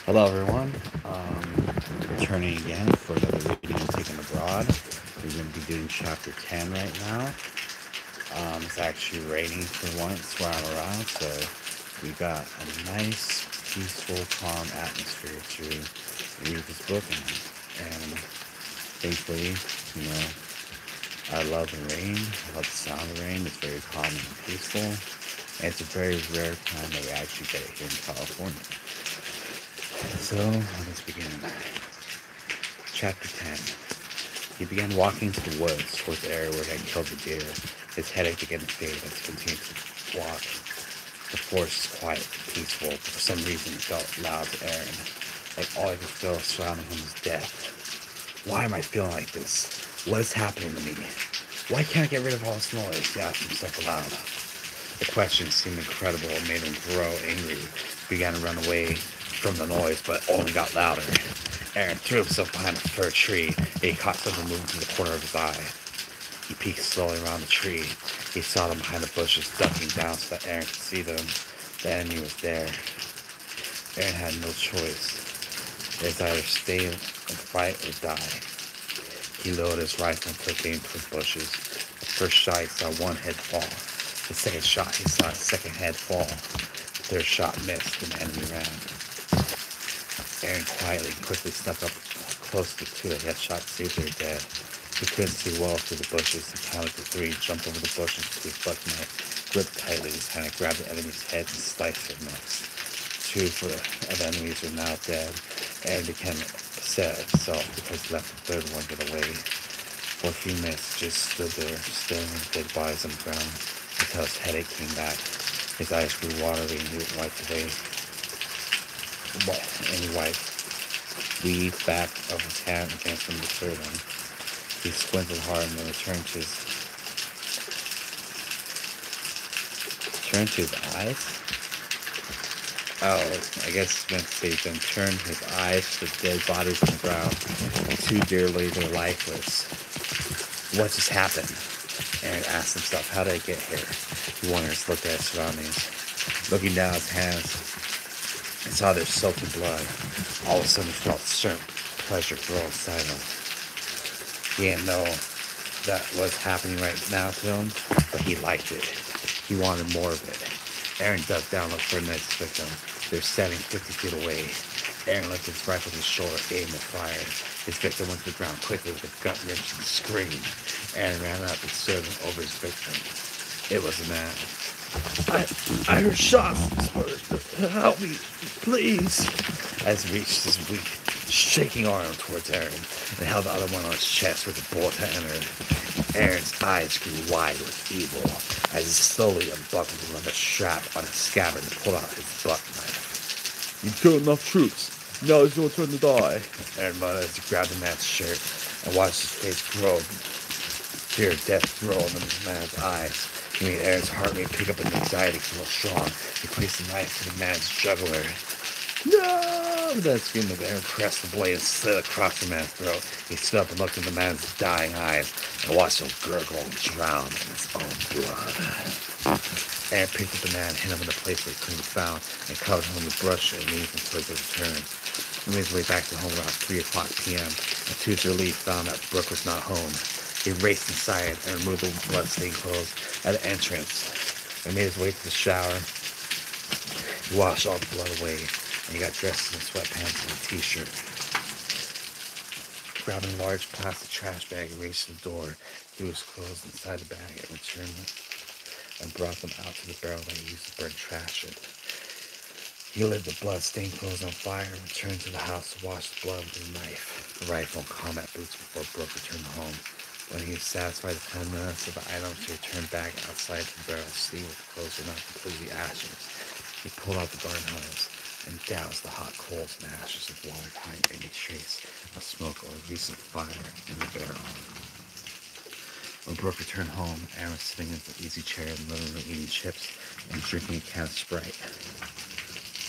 Hello, everyone. Returning again for another reading and taken abroad. We're going to be doing chapter 10 right now. It's actually raining for once where I'm around, so we got a nice, peaceful, calm atmosphere to read this book in. And thankfully, you know, I love the rain. I love the sound of the rain. It's very calming and peaceful. And it's a very rare time that we actually get it here in California. So let's begin. Chapter 10. He began walking to the woods towards the area where he had killed the deer. His headache began to fade as he continued to walk. The forest was quiet and peaceful, but for some reason it felt loud to Aaron. Like all he could feel surrounding him was death. Why am I feeling like this? What is happening to me? Why can't I get rid of all this noise? He asked himself aloud. The question seemed incredible and made him grow angry. He began to run away from the noise, but it only got louder. Aaron threw himself behind a fir tree, and he caught something moving from the corner of his eye. He peeked slowly around the tree. He saw them behind the bushes, ducking down so that Aaron could see them. The enemy was there. Aaron had no choice. It was either stay and fight or die. He loaded his rifle and took aim toward the bushes. The first shot, he saw one head fall. The second shot, he saw a second head fall. The third shot missed, and the enemy ran. Aaron quickly snuck up close to the two that he had shot to see if they were dead. He couldn't see well through the bushes. He counted to three, jumped over the bushes with his buck knife, gripped tightly his hand, grabbed the enemy's heads and sliced their necks. Two of the enemies were now dead. Aaron became upset at himself because he let the third one get away. For a few minutes, he just stood there, staring at the dead bodies on the ground until his headache came back. His eyes grew watery and he wiped away. And he wiped the back of his hand against the third one. He squinted hard and then turned to his eyes. Oh, I guess it's meant to say then turned his eyes to the dead bodies on the ground. Two deer lay there lifeless. What just happened? Aaron asked himself, how did I get here? He wondered as he looked at his surroundings. Looking down his hands, he saw their soaked in blood. All of a sudden, he felt certain pleasure grow inside him. He didn't know that was happening right now to him, but he liked it. He wanted more of it. Aaron dug down, looked for the next victim. They were standing 50 feet away. Aaron lifted his rifle to his shoulder, aimed and fired. His victim went to the ground quickly with a gut-wrenching scream. Aaron ran up and stood over his victim. It was a man. I heard shots. Help me, please. As he reached his weak, shaking arm towards Aaron and held the other one on his chest where the bullet had entered. Aaron's eyes grew wide with evil as he slowly unbuckled the leather strap on his scabbard and pulled out his buck knife. You've killed enough troops. Now it's your turn to die. Aaron muttered as he grabbed the man's shirt and watched his face grow. Fear of death grow in the man's eyes. He made Aaron's heart rate pick up an anxiety feel strong. He placed the knife to the man's jugular. No! That scream of Aaron pressed the blade and slid across the man's throat. He stood up and looked into the man's dying eyes and watched him gurgle and drown in his own blood. Aaron picked up the man, hit him in the place where he couldn't be found, and covered him with brush and leaves until he returned. He made his way back to home around 3 o'clock p.m. and to his relief found that Brooke was not home. He raced inside and removed the blood-stained clothes at the entrance and made his way to the shower. He washed all the blood away and he got dressed in sweatpants and a t-shirt. Grabbing a large plastic trash bag, he raced to the door, threw his clothes inside the bag and returned them and brought them out to the barrel that he used to burn trash in. He lit the blood-stained clothes on fire and returned to the house to wash the blood with a knife, a rifle, and combat boots before Brooke returned home. When he was satisfied with cleanliness of the items, he returned back outside to the barrel to see if the clothes were not completely ashes. He pulled out the garden hose and doused the hot coals and ashes of water to hide any trace of smoke or recent fire in the barrel. When Brooke returned home, Aaron was sitting in the easy chair in the living room eating chips and drinking a can of Sprite.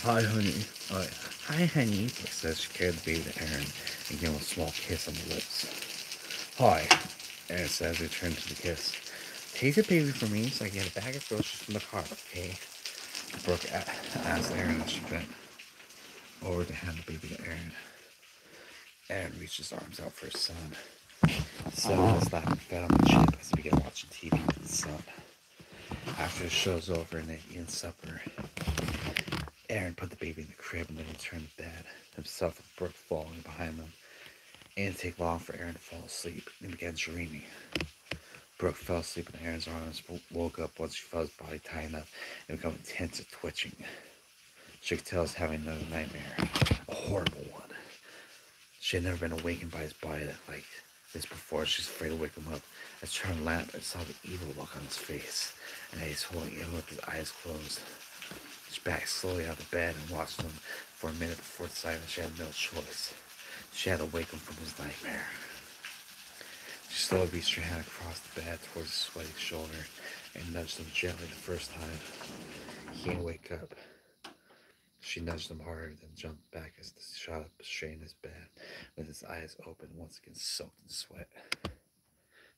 Hi, honey. Oh, yeah. Hi, honey, Brooke says. She carried the baby to Aaron and gave him a small kiss on the lips. Hi, Aaron says, returned to the kiss. Take the baby for me so I can get a bag of groceries from the car, okay? Brooke asked Aaron as she bent. over to hand the baby to Aaron. Aaron reached his arms out for his son. Sat on his lap and fed on the chip as he began watching TV with his son. After the show's over and they eaten supper, Aaron put the baby in the crib and then returned to bed, himself with Brooke following behind them. It didn't take long for Aaron to fall asleep and began dreaming. Brooke fell asleep in Aaron's arms, but woke up once she felt his body tighten up and become intense and twitching. She could tell he was having another nightmare, a horrible one. She had never been awakened by his body like this before. She was afraid to wake him up. I turned the lamp and saw the evil look on his face, and that he's holding him with his eyes closed. She backed slowly out of bed and watched him for a minute before deciding that she had no choice. She had to wake him from his nightmare. She slowly reached her hand across the bed towards his sweaty shoulder and nudged him gently the first time. He didn't wake up. She nudged him harder, then jumped back as he shot up straight in his bed, with his eyes open, once again soaked in sweat.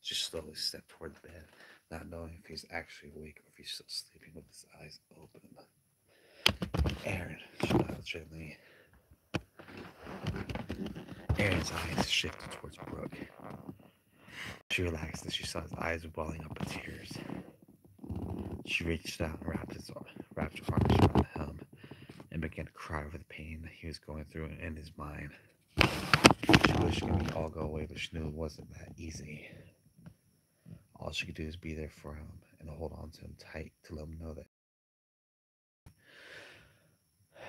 She slowly stepped toward the bed, not knowing if he's actually awake or if he's still sleeping with his eyes open. Aaron, she nodded gently. Aaron's eyes shifted towards Brooke. She relaxed as she saw his eyes welling up with tears. She reached out and wrapped her arms around him and began to cry over the pain that he was going through in his mind. She wished it could all go away, but she knew it wasn't that easy. All she could do is be there for him and hold on to him tight to let him know that.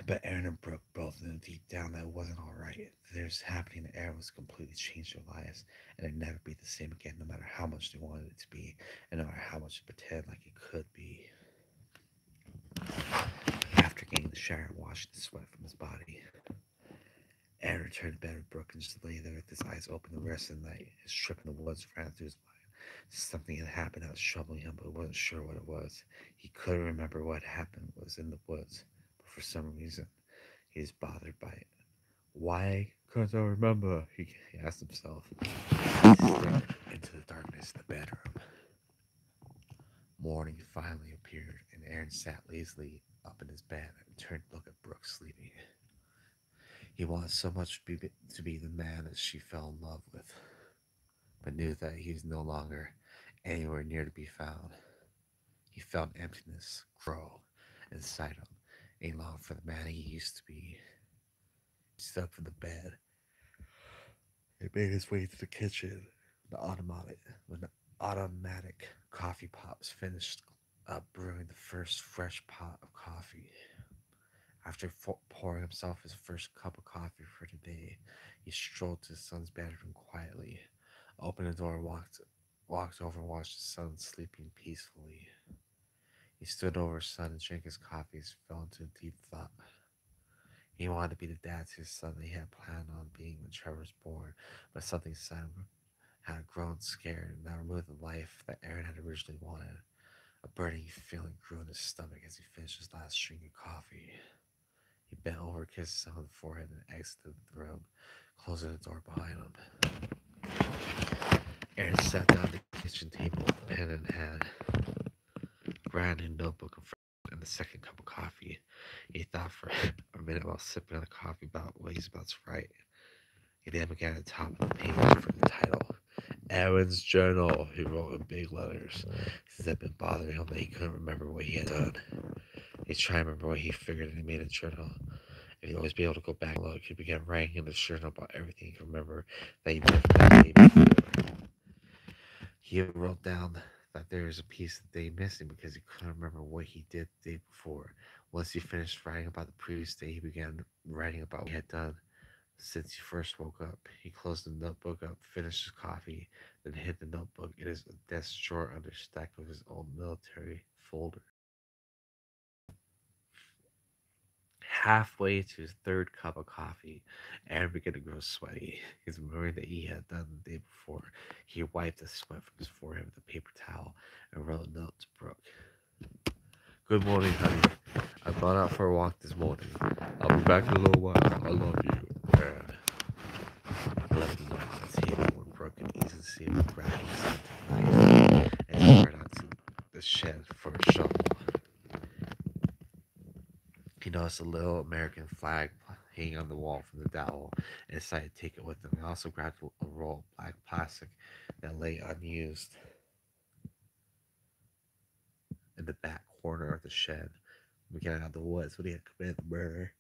But Aaron and Brooke both knew deep down that it wasn't all right. There's happening that Aaron was completely changed their lives, and it'd never be the same again, no matter how much they wanted it to be, and no matter how much they pretend like it could be. After getting the shower and washing the sweat from his body, Aaron returned to bed with Brooke and just lay there with his eyes open the rest of the night. His trip in the woods ran through his mind. Something had happened that was troubling him, but he wasn't sure what it was. He couldn't remember what happened was in the woods, but for some reason, he was bothered by it. Why couldn't I remember? He asked himself. He stared into the darkness in the bedroom. Morning finally appeared, and Aaron sat lazily up in his bed and turned to look at Brooke sleeping. He wanted so much to be the man that she fell in love with, but knew that he was no longer anywhere near to be found. He felt emptiness grow inside him, and he longed for the man he used to be. He stood up from the bed and made his way to the kitchen. When the automatic coffee pots finished up brewing the first fresh pot of coffee. After pouring himself his first cup of coffee for the day, he strolled to his son's bedroom quietly, opened the door, walked over and watched his son sleeping peacefully. He stood over his son and drank his coffee and fell into a deep thought. He wanted to be the dad to his son that he had planned on being when Trevor was born, but something inside him had grown scared and now removed the life that Aaron had originally wanted. A burning feeling grew in his stomach as he finished his last drink of coffee. He bent over, kissed his son on the forehead, and exited the room, closing the door behind him. Aaron sat down at the kitchen table with pen in hand, grabbed a notebook and the second cup of coffee. He thought for a minute while sipping on the coffee about what he's about to write. He then began at the top of the page for the title. Aaron's Journal, he wrote in big letters. It had been bothering him that he couldn't remember what he had done. He tried to remember what he figured and he made a journal. And he'd always be able to go back and look. He began writing in the journal about everything he could remember that he did that day before. He wrote down that there was a piece of the day missing because he couldn't remember what he did the day before. Once he finished writing about the previous day, he began writing about what he had done since he first woke up. He closed the notebook up, finished his coffee, then hid the notebook in his desk drawer under a stack of his old military folder. Halfway to his third cup of coffee, Aaron began to grow sweaty. His memory that he had done the day before. He wiped the sweat from his forehead with a paper towel and wrote a note to Brooke. Good morning, honey. I've gone out for a walk this morning. I'll be back in a little while. I love you. Aaron. Left the note on the table when Brooke could easily see him grabbing something nice and he ran out to the shed for a shovel. He noticed a little American flag hanging on the wall from the dowel and decided to take it with him. He also grabbed a roll of black plastic that lay unused in the back corner of the shed. We got out of the woods when he had committed the murder.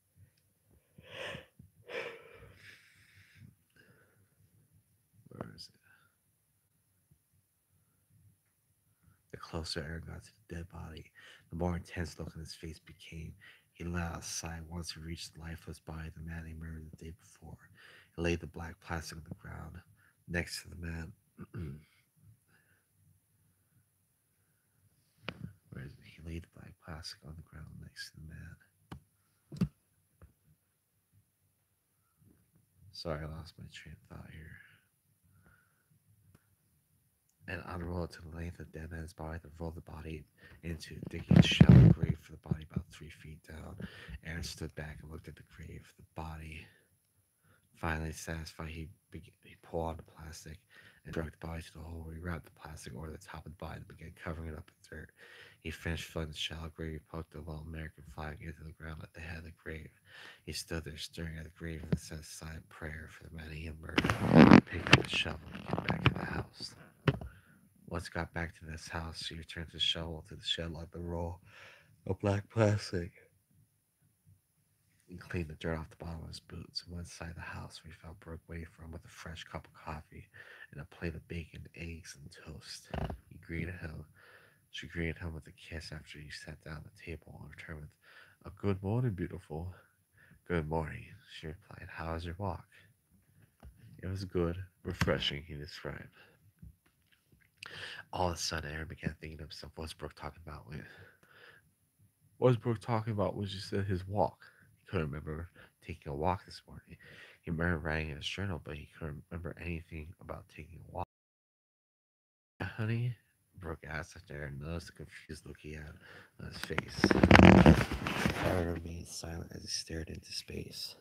Where is it? The closer Aaron got to the dead body, the more intense look on his face became. He let out a sigh once he reached the lifeless body of the man he murdered the day before. He laid the black plastic on the ground next to the man. Where is it? He laid the black plastic on the ground next to the man. Sorry, I lost my train of thought here. And unrolled to the length of the dead man's body that rolled the body into digging a shallow grave for the body about 3 feet down. Aaron stood back and looked at the grave. The body, finally satisfied, he pulled out the plastic and dragged the body to the hole where he wrapped the plastic over the top of the body and began covering it up with dirt. He finished filling the shallow grave. He poked the little American flag into the ground at the head of the grave. He stood there staring at the grave and said a silent prayer for the man he had murdered. He picked up the shovel and came back to the house. Once he got back to this house, he returned his shovel to the shed like the roll of black plastic and cleaned the dirt off the bottom of his boots and went inside the house where he found Brooke waiting for him with a fresh cup of coffee and a plate of bacon, eggs, and toast. He greeted him. She greeted him with a kiss after he sat down at the table and returned with a good morning, beautiful. Good morning, she replied. How was your walk? It was good, refreshing, he described. All of a sudden, Aaron began thinking to himself, what's Brooke talking about? What was Brooke talking about when she said his walk? He couldn't remember taking a walk this morning. He remembered writing in his journal, but he couldn't remember anything about taking a walk. Honey? Brooke asked after Aaron noticed the confused look he had on his face. Aaron remained silent as he stared into space.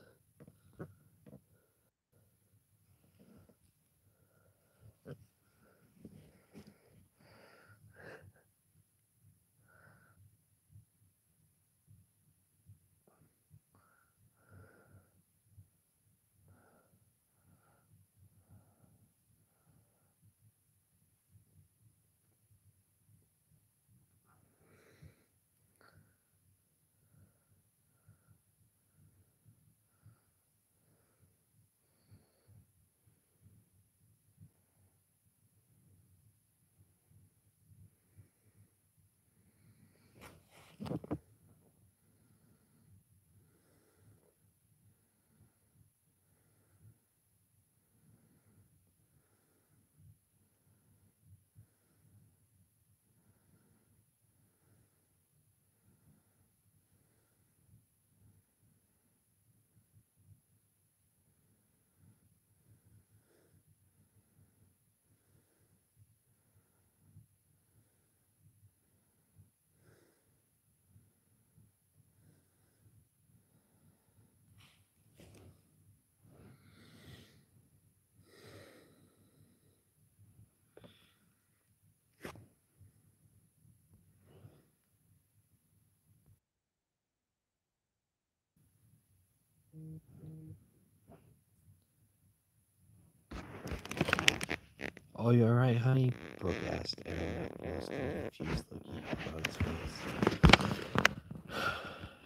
Oh, you alright, honey? Brooke asked Aaron after a confused look on his face.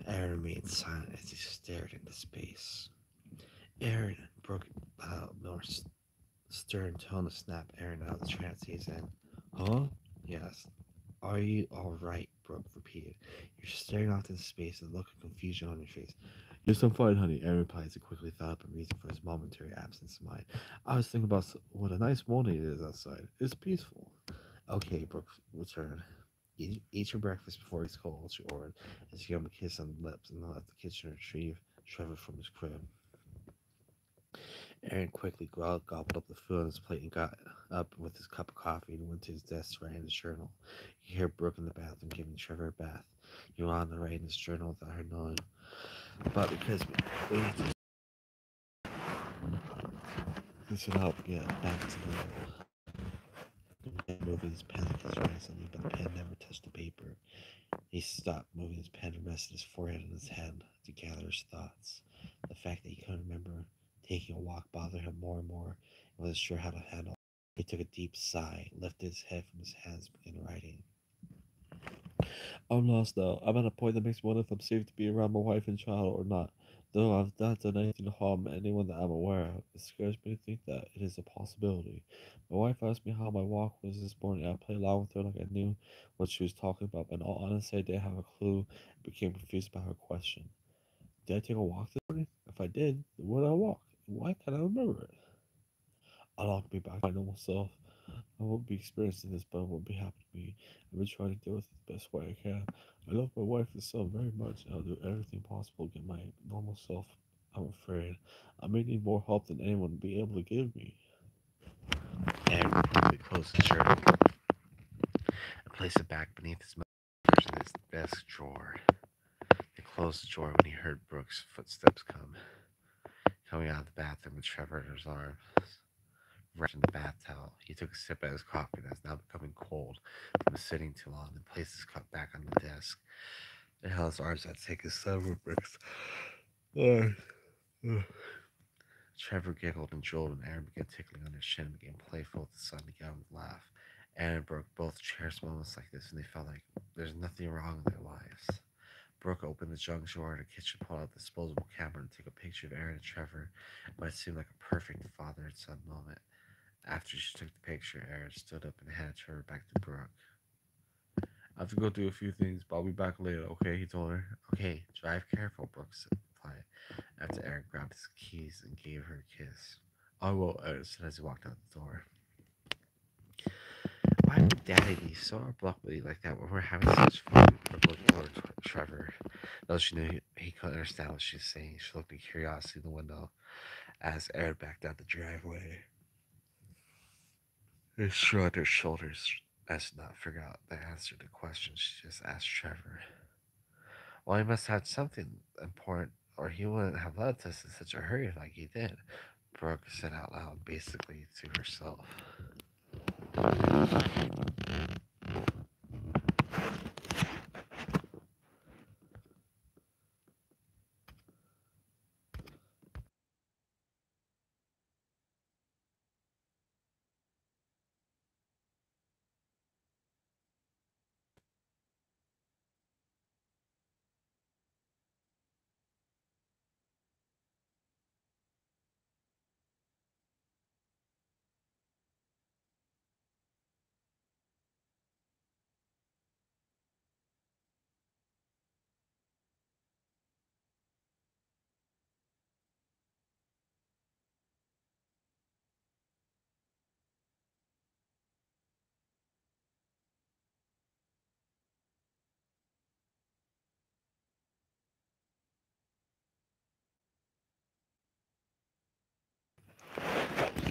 Aaron remained silent as he stared into space. Aaron broke out more stern tone to snap Aaron out of the trance he's in. Huh? Yes. Are you alright? Brooke repeated. You're staring off into space with a look of confusion on your face. Yes, I'm fine, honey. Aaron replied as he quickly thought up a reason for his momentary absence of mind. I was thinking about what a nice morning it is outside. It's peaceful. Okay, Brooke returned. Eat your breakfast before it's cold, she ordered, as she gave him a kiss on the lips and left the kitchen to retrieve Trevor from his crib. Aaron quickly gobbled up the food on his plate and got up with his cup of coffee and went to his desk to write in his journal. You hear Brooke in the bathroom giving Trevor a bath. He went on to write in his journal without her knowing. But because we need to this would help get back to normal. He began moving his pen like he was writing something, but the pen never touched the paper. He stopped moving his pen and rested his forehead on his head to gather his thoughts. The fact that he couldn't remember taking a walk bothered him more and more and wasn't sure how to handle it. He took a deep sigh, lifted his head from his hands, and began writing. I'm lost now. I'm at a point that makes me wonder if I'm safe to be around my wife and child or not. Though I've not done anything to harm anyone that I'm aware of, it scares me to think that it is a possibility. My wife asked me how my walk was this morning. I played along with her like I knew what she was talking about, but in all honesty, I didn't have a clue and became confused by her question. Did I take a walk this morning? If I did, then where did I walk? Why can't I remember it? I'll not be back to my normal self. I won't be experiencing this, but it won't be happening to me. I've been trying to deal with it the best way I can. I love my wife and son very much, and I'll do everything possible to get my normal self. I'm afraid I may need more help than anyone will be able to give me. And quickly closed the journal and placed it back beneath his version in his desk drawer. He closed the drawer when he heard Brooke's footsteps coming out of the bathroom with Trevor in his arms. Wrapped in the bath towel, he took a sip at his coffee that was now becoming cold from sitting too long and placed his cup back on the desk and held his arms out to take his several bricks. Trevor giggled and drooled, and Aaron began tickling on his chin and became playful with the son to get him to laugh. Aaron and Brooke both cherished moments like this, and they felt like there's nothing wrong in their lives. Brooke opened the junk drawer in the kitchen, pulled out the disposable camera, and took a picture of Aaron and Trevor. It seemed like a perfect father and son moment. After she took the picture, Aaron stood up and handed Trevor back to Brooke. I have to go do a few things, but I'll be back later, okay? He told her. Okay, drive careful, Brooke replied, after Aaron grabbed his keys and gave her a kiss. I will, Aaron said as he walked out the door. Why would Daddy be so abruptly like that when we're having such fun? Brooke looked toward Trevor. Though she knew he couldn't understand what she was saying, she looked in curiosity in the window as Aaron backed out the driveway. They shrugged her shoulders as to not figure out the answer to the question she just asked Trevor. Well, he must have something important, or he wouldn't have left us in such a hurry like he did, Brooke said out loud, basically to herself.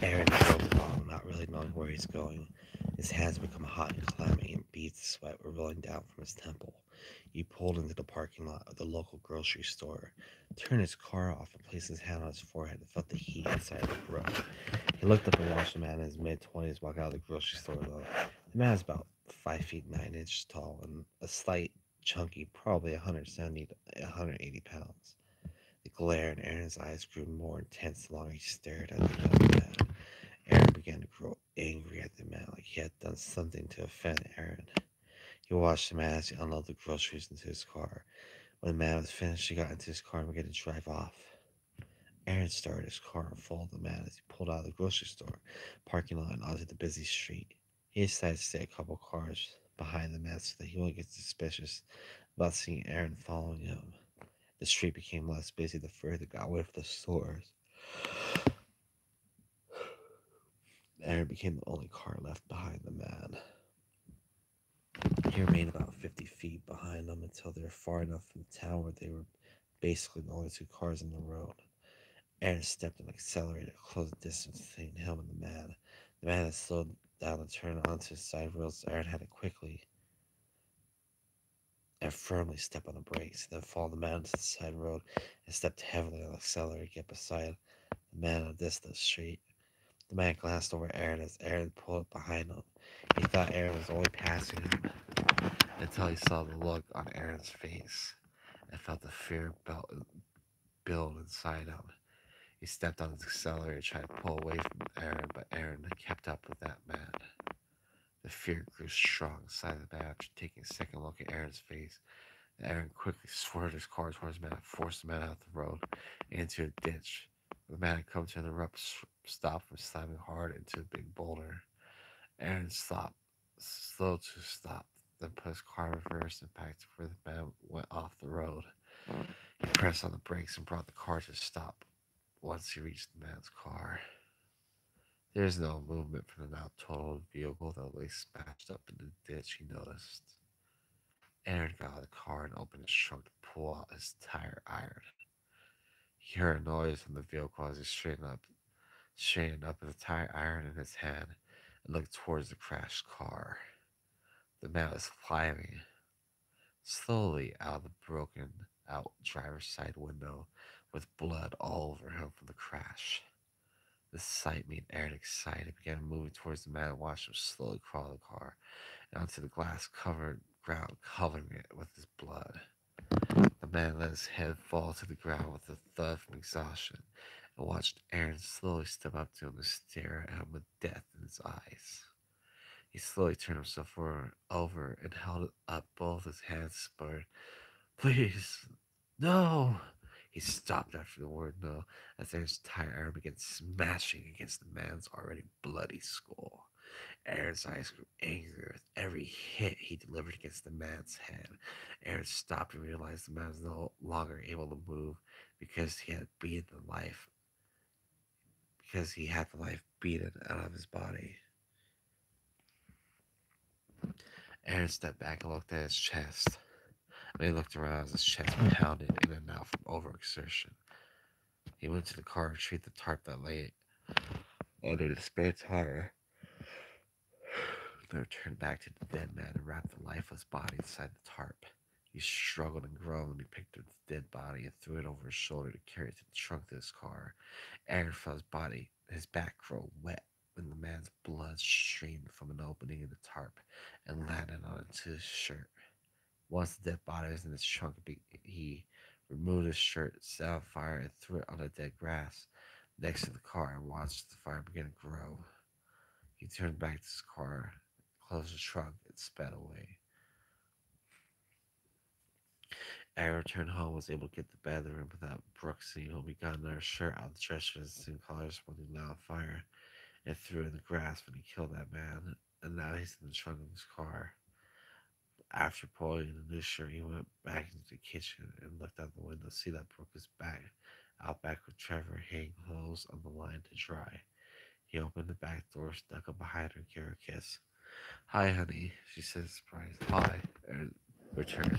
Aaron drove along, not really knowing where he's going. His hands become hot and clammy, and beads of sweat were rolling down from his temple. He pulled into the parking lot of the local grocery store, turned his car off, and placed his hand on his forehead and felt the heat inside the room. He looked up and watched a man in his mid-20s walk out of the grocery store, though. The man is about 5 feet 9 inches tall and a slight, chunky, probably 170 to 180 pounds. The glare in Aaron's eyes grew more intense the longer he stared at the young man. Aaron began to grow angry at the man, like he had done something to offend Aaron. He watched the man as he unloaded the groceries into his car. When the man was finished, he got into his car and began to drive off. Aaron started his car and followed the man as he pulled out of the grocery store parking lot and onto the busy street. He decided to stay a couple cars behind the man so that he wouldn't get suspicious about seeing Aaron following him. The street became less busy the further he got away from the stores. Aaron became the only car left behind the man. He remained about 50 feet behind them until they were far enough from town where they were basically the only two cars on the road. Aaron stepped and accelerated to close the distance between him and the man. The man had slowed down and turned onto his side wheels. Aaron had to quickly and firmly step on the brakes, then followed the man onto the side road and stepped heavily on the accelerator to get beside the man on a distant street. The man glanced over Aaron as Aaron pulled up behind him. He thought Aaron was only passing him until he saw the look on Aaron's face and felt the fear build inside him. He stepped on his accelerator, tried to pull away from Aaron, but Aaron kept up with that man. The fear grew strong inside the man after taking a second look at Aaron's face. Aaron quickly swerved his car towards the man and forced the man out the road into a ditch. The man had come to an abrupt stop from slamming hard into a big boulder. Aaron stopped, slow to stop, then put his car in reverse and back to where the man went off the road. He pressed on the brakes and brought the car to a stop once he reached the man's car. There is no movement from the now totaled vehicle that lay smashed up in the ditch, he noticed. Aaron got out of the car and opened his trunk to pull out his tire iron. He heard a noise from the vehicle as he straightened up with the tire iron in his hand and looked towards the crashed car. The man was climbing slowly out of the broken out driver's side window with blood all over him from the crash. This sight made Aaron excited, began moving towards the man and watched him slowly crawl the car and onto the glass covered ground, covering it with his blood. The man let his head fall to the ground with a thud from exhaustion and watched Aaron slowly step up to him and stare at him with death in his eyes. He slowly turned himself over and held up both his hands, sputtered, "Please, no!" He stopped after the word no as Aaron's tire iron began smashing against the man's already bloody skull. Aaron's eyes grew angry with every hit he delivered against the man's head. Aaron stopped and realized the man was no longer able to move because he had beaten the life because he had the life beaten out of his body. Aaron stepped back and looked at his chest. When he looked around as his chest pounded in and out from overexertion. He went to the car and retrieved the tarp that lay under the spare tire. Then returned back to the dead man and wrapped the lifeless body inside the tarp. He struggled and groaned when he picked up the dead body and threw it over his shoulder to carry it to the trunk of his car. Aaron felt his back grow wet when the man's blood streamed from an opening in the tarp and landed onto his shirt. Once the dead body was in his trunk, he removed his shirt, set on fire, and threw it on the dead grass next to the car and watched the fire begin to grow. He turned back to his car, closed the trunk, and sped away. Aaron returned home, was able to get the bed in the room without Brooks seeing him. He got another shirt out of the dress for his same colors when he lit on fire and threw it in the grass when he killed that man. And now he's in the trunk of his car. After pulling the new shirt, he went back into the kitchen and looked out the window to see that Brooke was out back with Trevor, hanging clothes on the line to dry. He opened the back door, snuck up behind her, and gave her a kiss. "Hi, honey," she said, surprised. "Hi," and returned.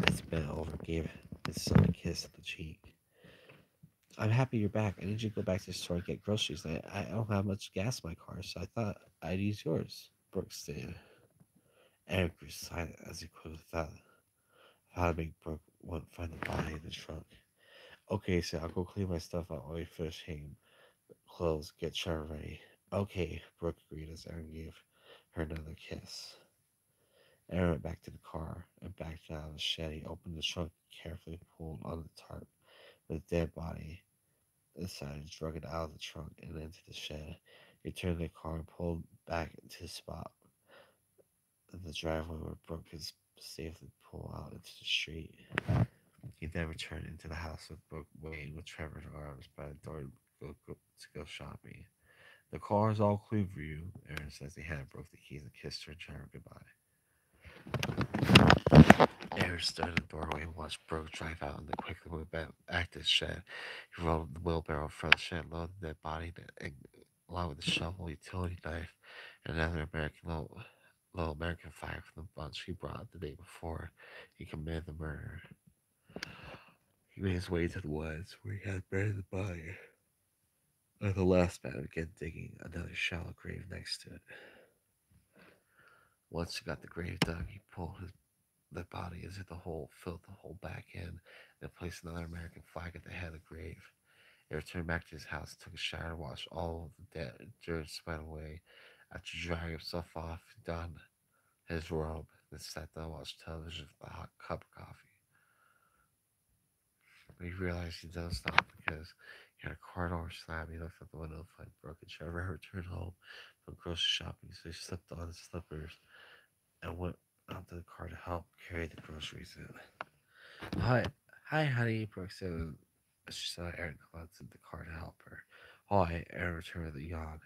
He bent over, gave his son a kiss on the cheek. "I'm happy you're back. I need you to go back to the store and get groceries. I don't have much gas in my car, so I thought I'd use yours," Brooke stated. Eric grew silent as he quickly thought of how to make Brooke wouldn't find the body in the trunk. "Okay, so I'll go clean my stuff out while you finish hanging clothes, get Trevor ready." "Okay," Brooke agreed as Aaron gave her another kiss. Aaron went back to the car and backed out of the shed. He opened the trunk and carefully pulled on the tarp with the dead body inside and drug it out of the trunk and into the shed. He turned the car and pulled back into the spot in the driveway where Brooke could safely pull out into the street. He then returned into the house with Brooke waiting with Trevor's arms by the door to go shopping. "The car is all clean for you," Aaron says. He handed Brooke the keys and kissed her and Trevor goodbye. Aaron stood in the doorway and watched Brooke drive out and then quickly went back to the shed. He rolled the wheelbarrow in front of the shed, loaded the dead body, and, along with the shovel, utility knife, and another little American flag from the bunch he brought the day before he committed the murder. He made his way to the woods where he had buried the body. And the last man began digging another shallow grave next to it. Once he got the grave dug, he pulled the body into the hole, filled the hole back in, and placed another American flag at the head of the grave. He returned back to his house, took a shower, washed all of the dead dirt, sweat away. After drying himself off, he donned his robe, then sat down and watched television with a hot cup of coffee. When he realized he done stop because he had a car door slam, he looked out the window, find broken Trevor returned home from grocery shopping, so he slipped on his slippers and went out to the car to help carry the groceries in. Hi, hi, honey, Brooke said. She saw Aaron come out to the car to help her. Hi, Aaron returned with a yawn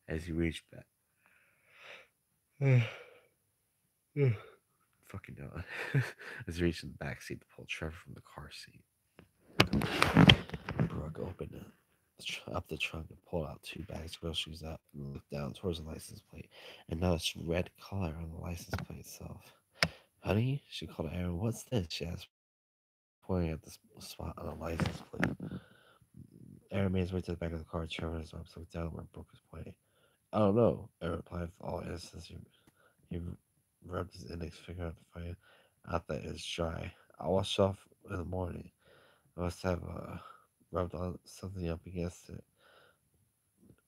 as he reached back. Fucking yawn. As he reached in the back seat to pull Trevor from the car seat. Brooke opened up the trunk and pulled out two bags of groceries up and looked down towards the license plate and noticed red color on the license plate itself. Honey, she called Aaron. What's this? She asked, pointing at the spot on the license plate. Aaron made his way to the back of the car. Trevor and his arms looked down where Brooke was pointing. I don't know, Aaron replied with all innocence. He rubbed his index finger out to find out that it's dry. I'll wash it off in the morning. I must have rubbed on something up against it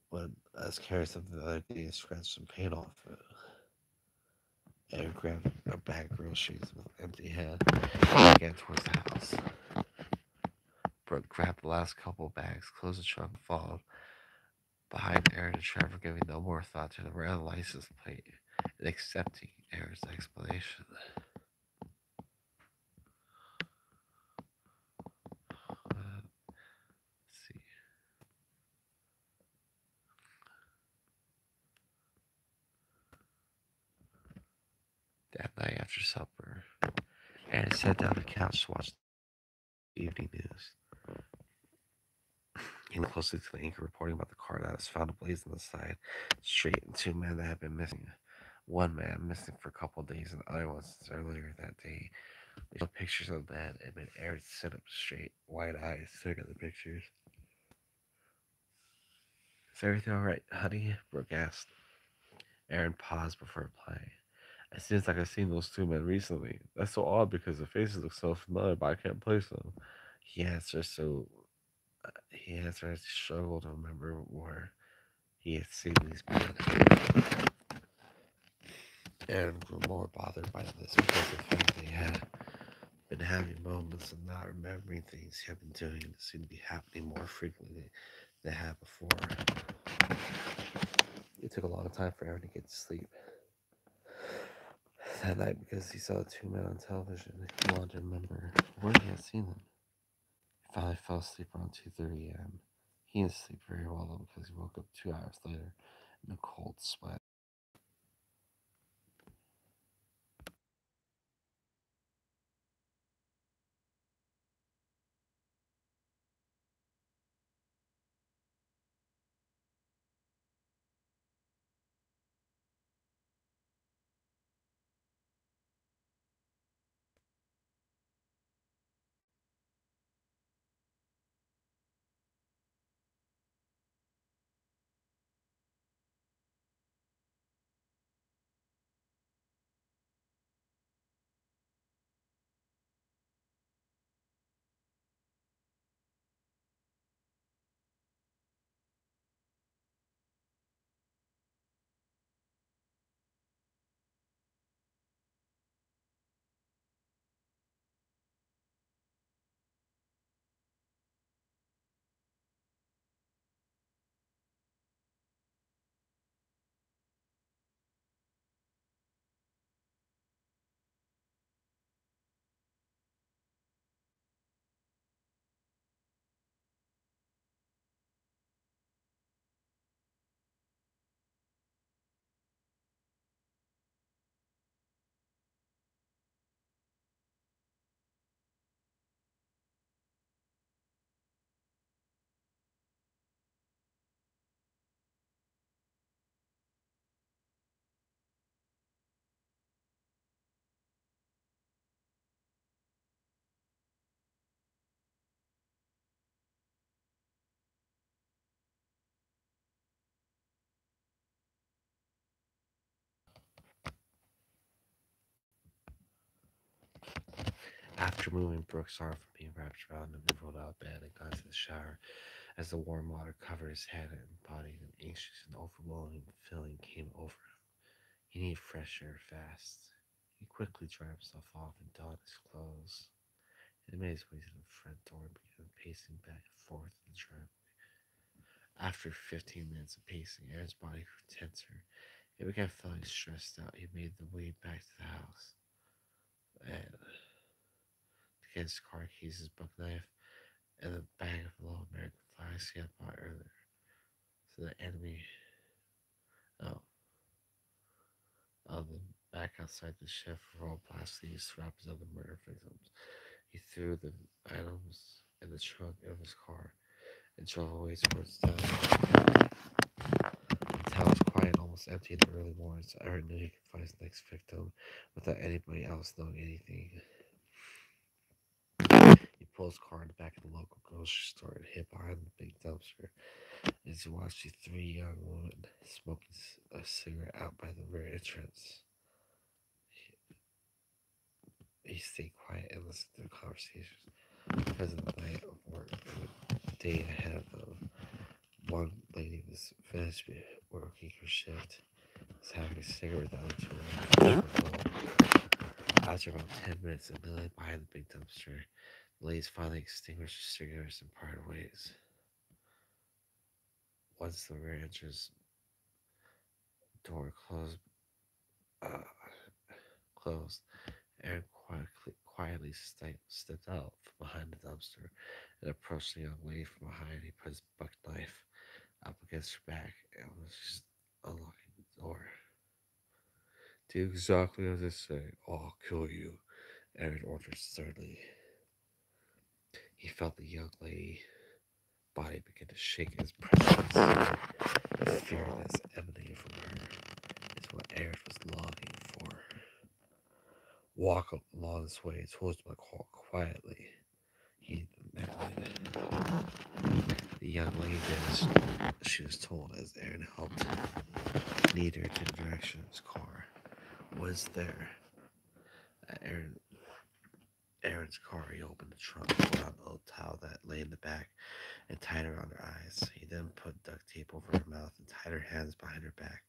when I was carrying something the other day and scratched some paint off it. Aaron grabbed a bag of groceries with an empty hand and began towards the house. Brooke grabbed the last couple of bags, closed the trunk, and followed behind Aaron and Trevor, giving no more thought to the red license plate and accepting Aaron's explanation. Let's see. That night after supper, Aaron sat down on the couch to watch the evening news. He looked closely to the anchor reporting about the car that was found ablaze on the side, street, and two men that had been missing. One man missing for a couple of days, and the other one since earlier that day. They showed pictures of the man and made Aaron sit up straight, wide eyes, staring at the pictures. Is everything alright, honey? Brooke asked. Aaron paused before replying. It seems like I've seen those two men recently. That's so odd because the faces look so familiar, but I can't place them. He answered he answered as he struggled to remember where he had seen these men. Aaron grew more bothered by this because of the fact they had been having moments of not remembering things he had been doing, and it seemed to be happening more frequently than they had before. It took a long time for Aaron to get to sleep that night because he saw the two men on television. He wanted to remember where he had seen them. He finally fell asleep around 2:30 a.m. He didn't sleep very well though because he woke up 2 hours later in a cold sweat. After moving Brooke's arm from being wrapped around him, he rolled out of bed and got into the shower. As the warm water covered his head and body, an anxious and overwhelming feeling came over him. He needed fresh air fast. He quickly dried himself off and donned his clothes. He made his way to the front door and began pacing back and forth in the driveway. After 15 minutes of pacing, Aaron's body grew tenser. He began feeling stressed out. He made the way back to the house and to get his car keys, his book knife, and the bag of little American flags he had bought earlier. So the enemy, oh, of them back outside the chef roll plastic used to wrap his other murder victims. He threw the items in the trunk of his car and drove away towards town. The town was quiet, almost empty in the early morning, so Aaron knew he could find his next victim without anybody else knowing anything. He pulled his car in the back of the local grocery store and hid behind the big dumpster as he watched the three young women smoking a cigarette out by the rear entrance. He stayed quiet and listened to the conversations. Because of the night of work and the day ahead of them, one lady was finished working her shift, was having a cigarette with the other two women. After about 10 minutes of milling behind the big dumpster, the ladies finally extinguished their cigarettes and parted ways. Once the rear entrance door uh, closed, Aaron quietly stepped out from behind the dumpster and approached the young lady from behind. He put his buck knife up against her back and was just unlocking the door. Do exactly as I say, or I'll kill you, Aaron ordered sternly. He felt the young lady's body begin to shake as presence. The fear that's emanating from her is what Aaron was longing for. Walk along this way towards my car quietly, he demanded. The young lady did as she was told as Aaron helped lead her to the direction of his car. Was there? At Aaron's car, he opened the trunk, pulled out an old towel that lay in the back, and tied her on her eyes. He then put duct tape over her mouth and tied her hands behind her back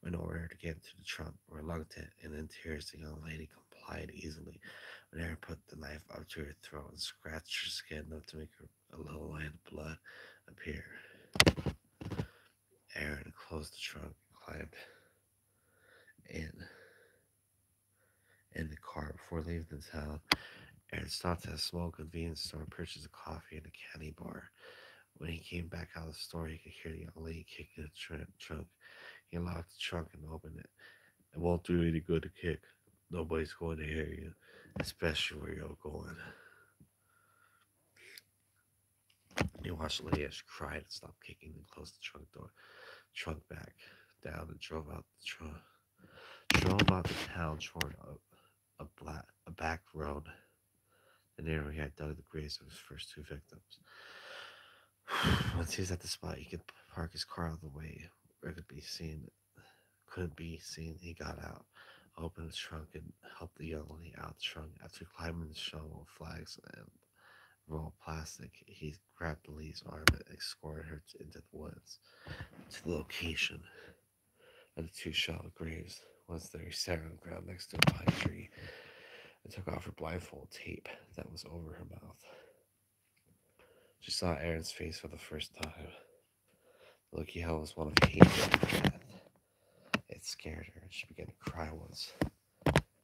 in order to get into the trunk. Reluctant and in tears, the young lady complied easily. When Aaron put the knife up to her throat and scratched her skin enough to make a little line of blood appear, Aaron closed the trunk and climbed in the car. Before leaving the town, Aaron stopped at a small convenience store and purchased a coffee and a candy bar. When he came back out of the store, he could hear the young lady kicking the trunk. He unlocked the trunk and opened it. It won't do any good to kick. Nobody's going to hear you, especially where you're going. He watched the lady as she cried and stopped kicking and closed the trunk back down and drove out the trunk. Drove out the town toward a back road. The neighbor he had dug the graves of his first two victims. Once he was at the spot, he could park his car out of the way where it couldn't be seen. He got out, opened the trunk, and helped the young lady out the trunk. After climbing the shovel of flags and roll of plastic, he grabbed the lady's arm and escorted her into the woods to the location of the two shallow graves. Once there, he sat on the ground next to a pine tree and took off her blindfold tape that was over her mouth. She saw Aaron's face for the first time. The look he held was one of hatred and death. It scared her, and she began to cry once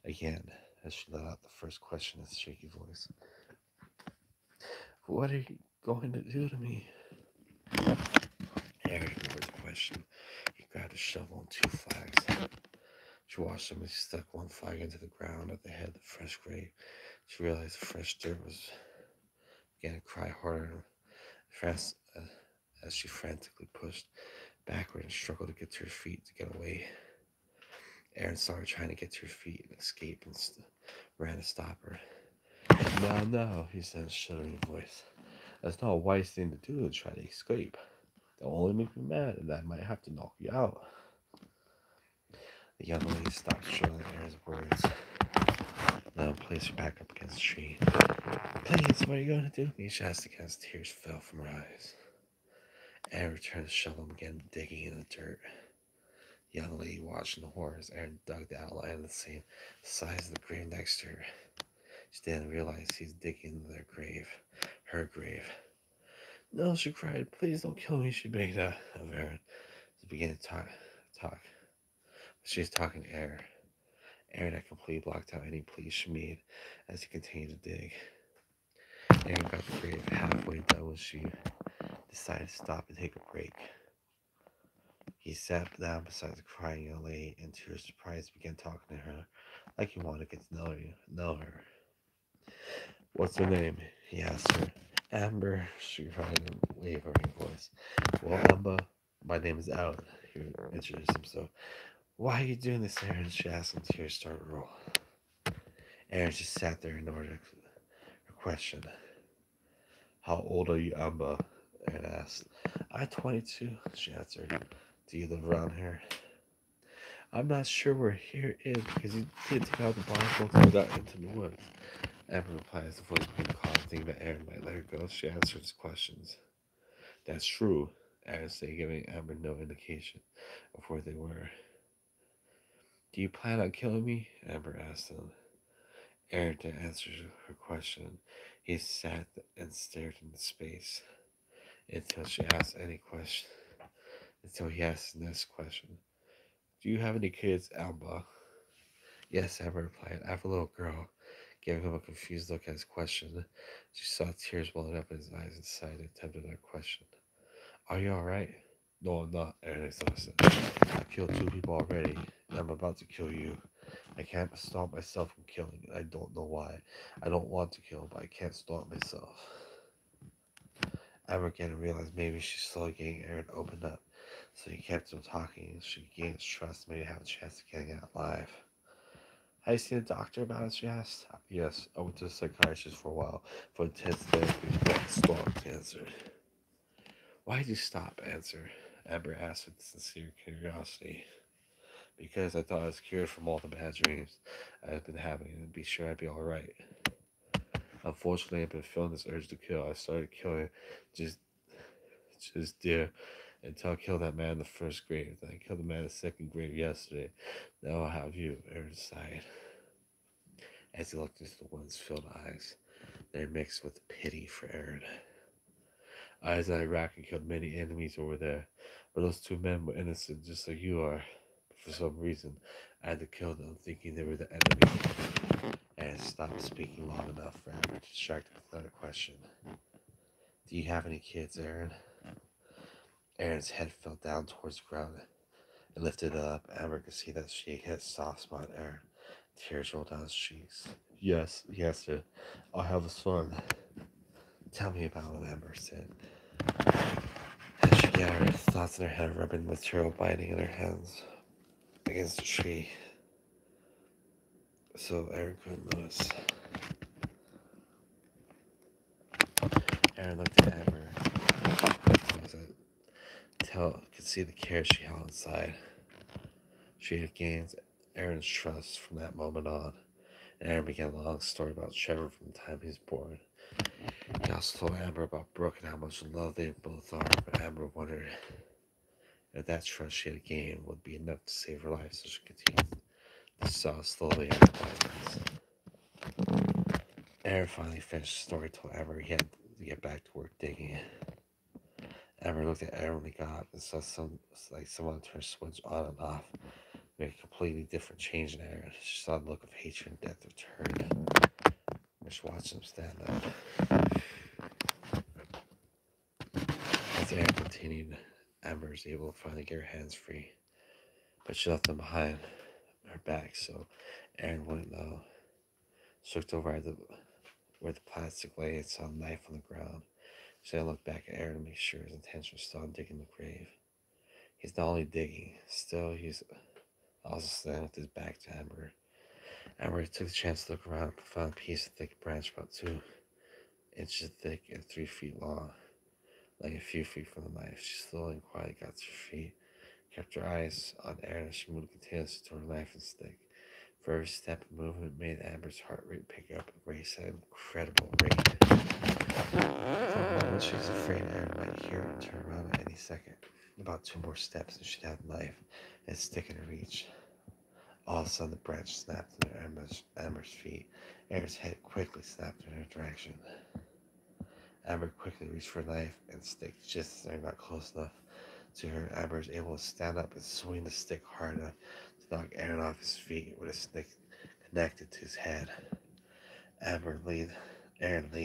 again as she let out the first question in a shaky voice. What are you going to do to me? Aaron ignored the question. He grabbed a shovel and two flags. She watched him as he stuck one flag into the ground at the head of the fresh grave. She realized the fresh dirt began to cry harder as she frantically pushed backward and struggled to get to her feet to get away. Aaron saw her trying to get to her feet and escape and ran to stop her. No, he said in a shuddering voice. That's not a wise thing to do to try to escape. They'll only make me mad, and I might have to knock you out. The young lady stopped short of Aaron's words. Then placed her back up against the tree. Please, what are you going to do? She asked again as tears fell from her eyes. Aaron returned the shovel and began digging in the dirt. The young lady watched in horror as Aaron dug the outline of the same size of the grave next to her. She didn't realize he's digging into their grave, her grave. No, she cried. Please don't kill me, she begged of Aaron. She began to talk. She's talking to Aaron. Aaron had completely blocked out any plea she made as he continued to dig. Aaron got the grave halfway done when she decided to stop and take a break. He sat down beside the crying young lady and to her surprise began talking to her like he wanted to get to know her. What's her name? He asked her. Amber, she cried in a wavering voice. Well, Amber, my name is Alan. He introduced himself. Why are you doing this, Aaron? She asked, and tears started to roll. Aaron just sat there in order her question. How old are you, Amber? Aaron asked. I'm 22, she answered. Do you live around here? I'm not sure where here is because you did take out the Bible and got into the woods. Amber replied as the voice began calling, thinking that Aaron might let her go. She answered his questions. That's true, Aaron said, giving Amber no indication of where they were. Do you plan on killing me? Amber asked him. Aaron didn't answer her question. He sat and stared into space until she asked any question. Until he asked the next question. Do you have any kids, Amber? Yes, Amber replied. I have a little girl. Giving him a confused look at his question, she saw tears welling up in his eyes and decided to attempt another question. Are you alright? No, I'm not, Aaron exhausted. I've killed 2 people already, and I'm about to kill you. I can't stop myself from killing, and I don't know why. I don't want to kill, but I can't stop myself. Amber began to realize maybe she's slowly getting Aaron opened up, so he kept him talking, and she gained his trust, maybe have a chance of getting out alive. Have you seen a doctor about it? She asked. Yes, I went to a psychiatrist for a while for intense therapy, but I stopped, he answered. Why did you stop? Amber asked with sincere curiosity. Because I thought I was cured from all the bad dreams I had been having and be sure I'd be alright. Unfortunately, I've been feeling this urge to kill. I started killing just deer until I killed that man in the first grave. Then I killed the man in the second grave yesterday. Now I'll have you, Aaron sighed. As he looked into the woman's filled eyes, they mixed with pity for Aaron. I was in Iraq and killed many enemies over there, but those 2 men were innocent just like you are. But for some reason, I had to kill them thinking they were the enemy. And stopped speaking long enough for Amber to distract with another question. Do you have any kids, Aaron? Aaron's head fell down towards the ground and lifted up. Amber could see that she hit a soft spot in Aaron. Tears rolled down his cheeks. Yes, he answered. I have a son. Tell me about it, Amber said. As she gathered her thoughts in her head, rubbing the material binding in her hands against the tree, so Aaron couldn't notice. Aaron looked at Amber. Could see the care she held inside. She had gained Aaron's trust from that moment on. And Aaron began a long story about Trevor from the time he was born. He also told Amber about Brooke and how much in love they both are, but Amber wondered if that trust she had gained would be enough to save her life, so she continued to saw slowly out of violence. Aaron finally finished the story, told Amber he had to get back to work digging. Amber looked at Aaron when he got up and saw someone turn a switch on and off, make a completely different change in Aaron. She saw the look of hatred and death return. She watched him stand up. As Aaron continued, Amber was able to finally get her hands free, but she left them behind her back, so Aaron wouldn't know. She looked over at where the plastic lay and saw a knife on the ground. She then looked back at Aaron to make sure his intention was still on digging the grave. He's not only digging, still he's also standing with his back to Amber. Amber took the chance to look around and found a piece of thick branch about 2 inches thick and 3 feet long. Laying a few feet from the knife, she slowly and quietly got to her feet, kept her eyes on Aaron as she moved continuously toward her knife and stick. For every step and movement made Amber's heart rate pick up and race at an incredible rate. For a moment, she was afraid Aaron might hear her and turn around at any second. About 2 more steps and she'd have the knife and stick in her reach. All of a sudden, the branch snapped into Amber's feet. Erin's head quickly snapped in her direction. Amber quickly reached for a knife and stick just as they got close enough to her. Amber was able to stand up and swing the stick hard enough to knock Aaron off his feet with a stick connected to his head. Aaron lay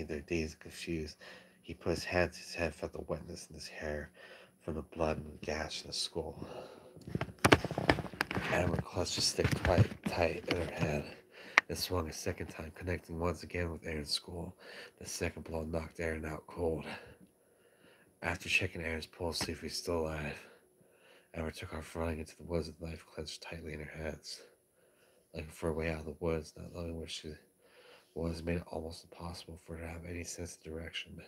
there dazed and confused. He put his hand to his head, felt the wetness in his hair from the blood and the gash in the skull. Amber clutched the stick tight in her hand and swung a second time, connecting once again with Aaron's skull. The second blow knocked Aaron out cold. After checking Aaron's pulse to see if he's still alive, Amber took off running into the woods with the knife clenched tightly in her hands. Looking for a way out of the woods, not knowing where she was, made it almost impossible for her to have any sense of direction.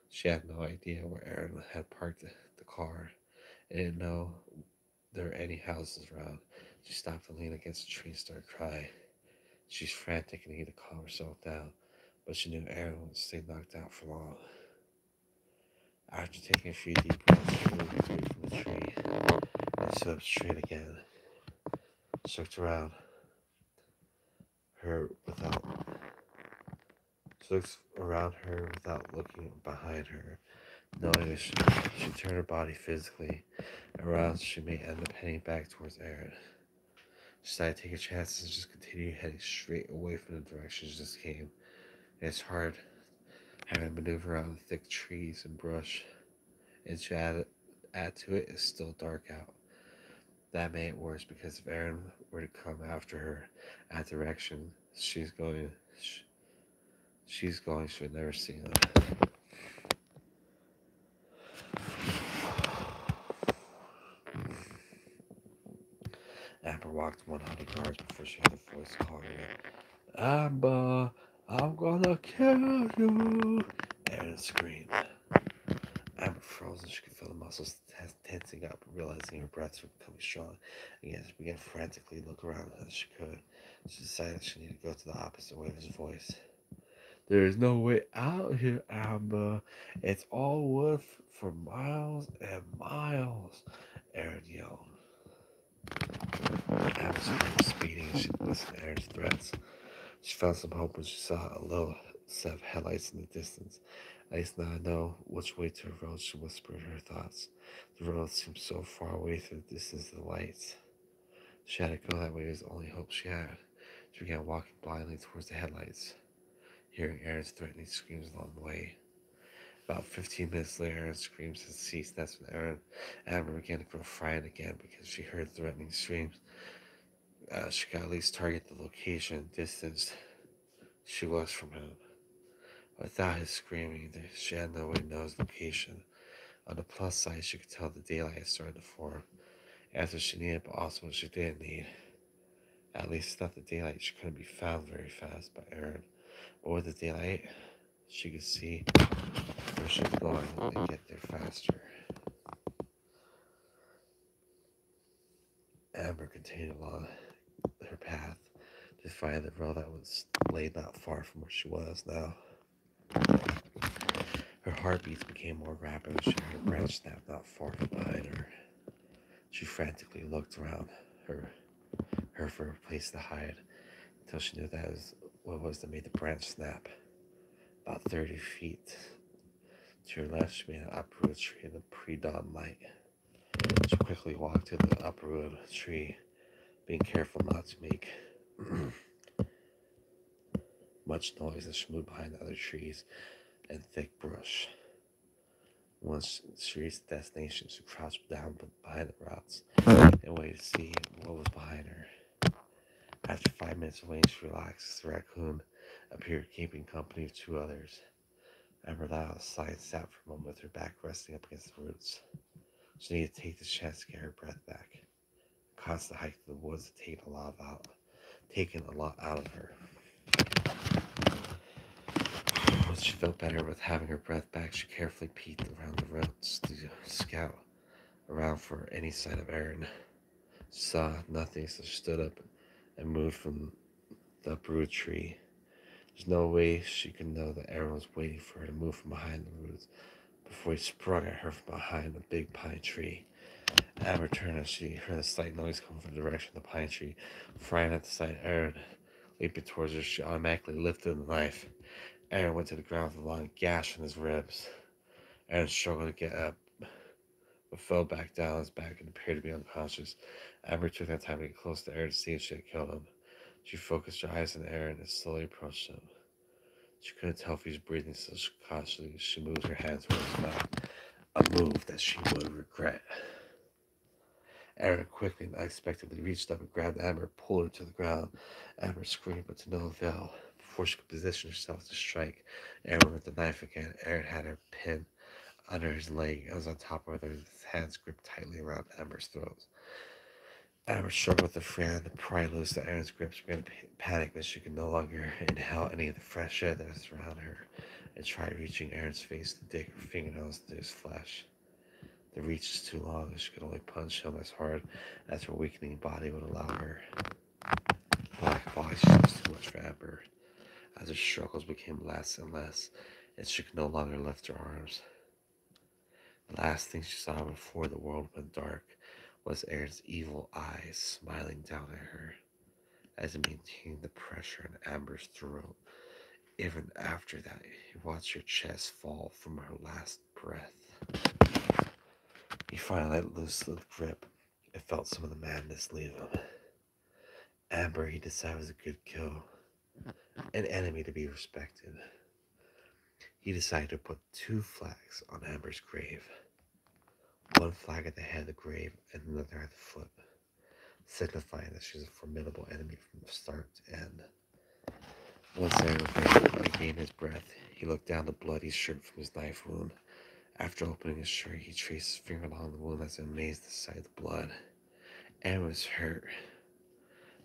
She had no idea where Aaron had parked the car and didn't know there were any houses around. She stopped and leaned against a tree and started crying. She's frantic and needed to calm herself down, but she knew Aaron wouldn't stay knocked out for long. After taking a few deep breaths, she moved away from the tree and stood up straight again. She looked around her without looking behind her, knowing if she turned her body physically around, she may end up heading back towards Aaron. She decided to take a chance and just continue heading straight away from the direction she just came. And it's hard having to maneuver around the thick trees and brush, and to add to it, it's still dark out. That made it worse because if Aaron were to come after her at the direction she's going, she would never see him. Amber walked 100 yards before she heard a voice calling her. Amber, I'm gonna kill you! Aaron screamed. Amber froze and she could feel the muscles tensing up, realizing her breaths were becoming strong. Again, she began frantically to look around as she could. She decided she needed to go to the opposite way of his voice. There is no way out here, Amber. It's all wood for miles and miles, Aaron yelled. Amber's heart was speeding as she listened to Aaron's threats. She found some hope when she saw a little set of headlights in the distance. At least now I know which way to the road, she whispered her thoughts. The road seemed so far away through the distance of the lights. She had to go that way was the only hope she had. She began walking blindly towards the headlights, hearing Aaron's threatening screams along the way. About 15 minutes later, Aaron's screams had ceased. That's when Amber began to grow frightened again because she heard threatening screams. She could at least target the location and distance she was from him. Without his screaming, she had no way to know his location. On the plus side, she could tell the daylight had started to form. Answers she needed, but also what she didn't need. At least without the daylight, she couldn't be found very fast by Aaron. But with the daylight, she could see where she was going and get there faster. Amber continued along her path to find the road that was laid not far from where she was now. Her heartbeats became more rapid as she heard a branch snap not far from behind her. She frantically looked around her for a place to hide until she knew that was what was that made the branch snap. About 30 feet to her left, she made an uprooted tree in the pre-dawn light. She quickly walked to the uprooted tree, being careful not to make much noise as she moved behind the other trees and thick brush. Once she reached the destination, she crouched down behind the rocks and waited to see what was behind her. After 5 minutes of waiting, she relaxed as the raccoon appeared, keeping company of two others. Amber let out a sigh and sat for a moment with her back resting up against the roots. She needed to take this chance to get her breath back. The constant hike through the woods had taken a lot out of her. Once she felt better with having her breath back, she carefully peeked around the roots to scout around for any sign of Aaron. She saw nothing, so she stood up and moved from the uprooted tree. There's no way she could know that Aaron was waiting for her to move from behind the roots before he sprung at her from behind a big pine tree. Amber turned as she heard a slight noise coming from the direction of the pine tree. Frying at the sight, Aaron leaping towards her, she automatically lifted the knife. Aaron went to the ground with a long gash in his ribs. Aaron struggled to get up, but fell back down on his back and appeared to be unconscious. Amber took that time to get close to Aaron to see if she had killed him. She focused her eyes on Aaron and slowly approached him. She couldn't tell if he was breathing, so cautiously she moved her hand towards his mouth, a move that she would regret. Aaron quickly and unexpectedly reached up and grabbed Amber and pulled her to the ground. Amber screamed, but to no avail. Before she could position herself to strike, Aaron with the knife again. Aaron had her pinned under his leg and was on top of her, his hands gripped tightly around Amber's throat. Amber struggled with the free hand to pry loose the Aaron's grips, began to panic that she could no longer inhale any of the fresh air that was around her, and tried reaching Aaron's face to dig her fingernails into his flesh. The reach was too long, and she could only punch him as hard as her weakening body would allow her. Black body was too much for Amber, as her struggles became less and less, and she could no longer lift her arms. The last thing she saw before the world went dark was Aaron's evil eyes smiling down at her as he maintained the pressure in Amber's throat. Even after that, he watched her chest fall from her last breath. He finally let loose the grip and felt some of the madness leave him. Amber, he decided, was a good kill, an enemy to be respected. He decided to put 2 flags on Amber's grave. One flag at the head of the grave and another at the foot, signifying that she's a formidable enemy from the start to end. Once Aaron regained his breath, he looked down the bloody shirt from his knife wound. After opening his shirt, he traced his finger along the wound as he amazed the sight of the blood. Aaron was hurt,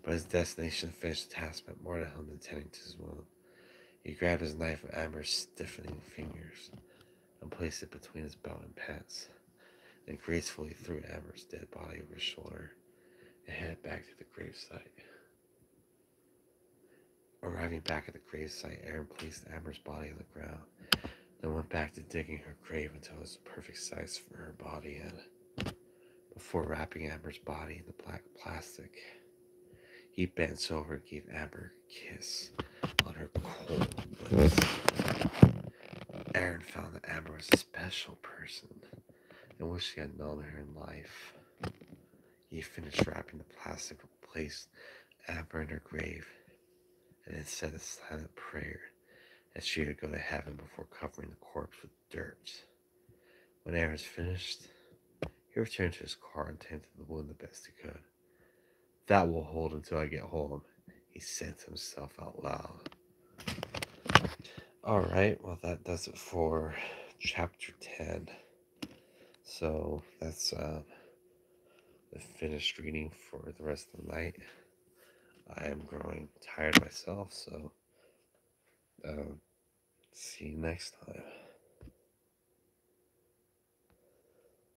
but his destination to finish the task meant more to him than tending to his wound. He grabbed his knife with Amber's stiffening fingers and placed it between his belt and pants, then gracefully threw Amber's dead body over his shoulder and headed back to the gravesite. Arriving back at the gravesite, Aaron placed Amber's body on the ground, then went back to digging her grave until it was the perfect size for her body in. Before wrapping Amber's body in the black plastic, he bent over and gave Amber a kiss on her cold lips. Aaron found that Amber was a special person and wished he had known her in life. He finished wrapping the plastic and placed Amber in her grave, and then said a silent prayer that she would go to heaven before covering the corpse with dirt. When Aaron was finished, he returned to his car and tended the wound the best he could. "That will hold until I get home," he said to himself out loud. Alright, well, that does it for chapter 10. So that's the finished reading for the rest of the night. I am growing tired myself, so see you next time.